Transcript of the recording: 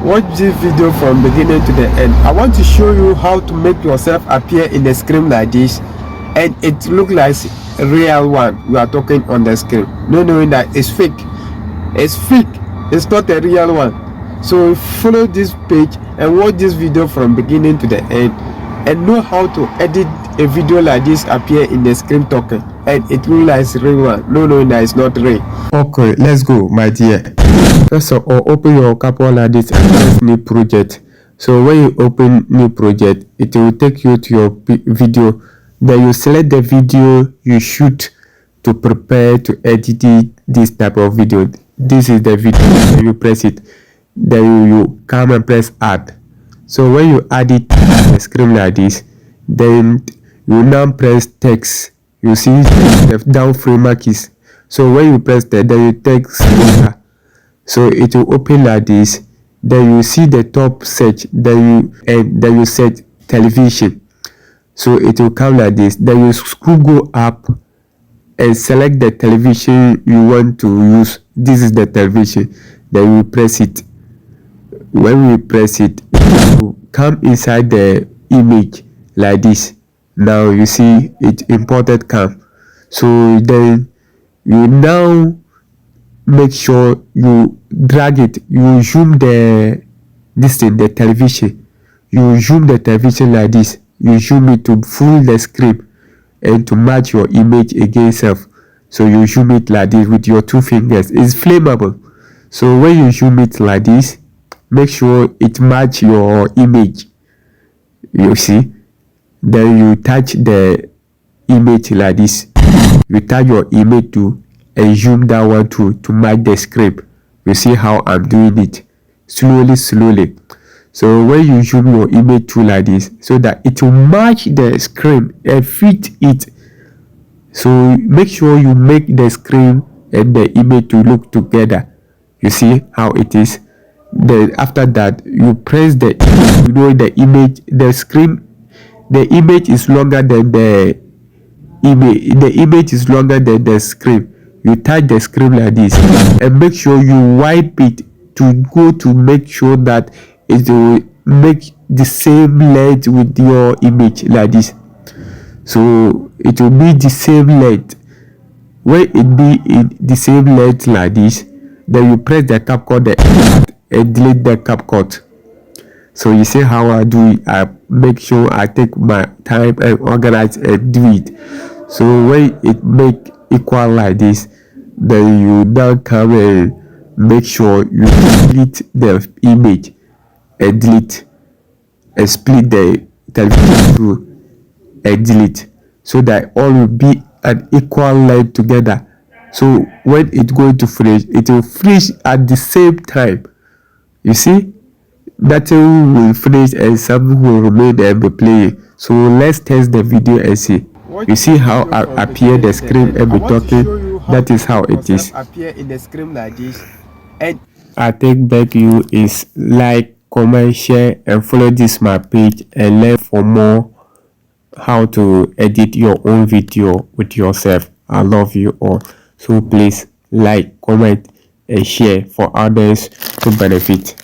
Watch this video from beginning to the end. I want to show you how to make yourself appear in the screen like this, and it look like a real one you are talking on the screen, not knowing that it's fake. It's fake. It's not a real one. So follow this page and watch this video from beginning to the end, and know how to edit a video like this appear in the screen talking, and it will like real one, no knowing that it's not real. Okay, let's go, my dear. First of all, open your Capcut Ladies and press new project. So when you open new project, it will take you to your video. Then you select the video you shoot to prepare to edit this type of video. This is the video. Then you press it. Then you come and press add. So when you add it to the screen like this, then you now press text. You see the down frame keys. So when you press that, then you text. So it will open like this. Then you see the top search. Then you search television. So it will come like this. Then you go up and select the television you want to use. This is the television. Then you press it. When we press it, it will come inside the image like this. Now you see it imported come. So then you now make sure you drag it. You zoom the television. You zoom the television like this. You zoom it to full the screen and to match your image against self. So you zoom it like this with your 2 fingers. It's flammable. So when you zoom it like this, make sure it match your image. You see, then you touch the image like this. You touch your image too and zoom that one too to match the script. You see how I'm doing it slowly. So when you zoom your image too like this, so that it will match the screen and fit it. So make sure you make the screen and the image to look together. You see how it is. Then after that, you press the image, the screen, the image is longer than the image. The image is longer than the screen. You touch the screen like this and make sure you wipe it to go to make sure that it will make the same length with your image like this. So it will be the same length. When it be in the same length like this, then you press the CapCut and delete the CapCut. So you see how I do it. I make sure I take my time and organize and do it. So when it make equal like this, then you now come and make sure you delete the image and delete and split the television through and delete, so that all will be an equal length together. So when it going to freeze, it will freeze at the same time. You see, that will freeze and some will remain and be playing. So let's test the video and see. You see how I appear the screen and be talking. That is how it is. Appear in the screen like this. And I take back you is like, comment, share, and follow this my page and learn for more how to edit your own video with yourself. I love you all. So please like, comment, and share for others to benefit.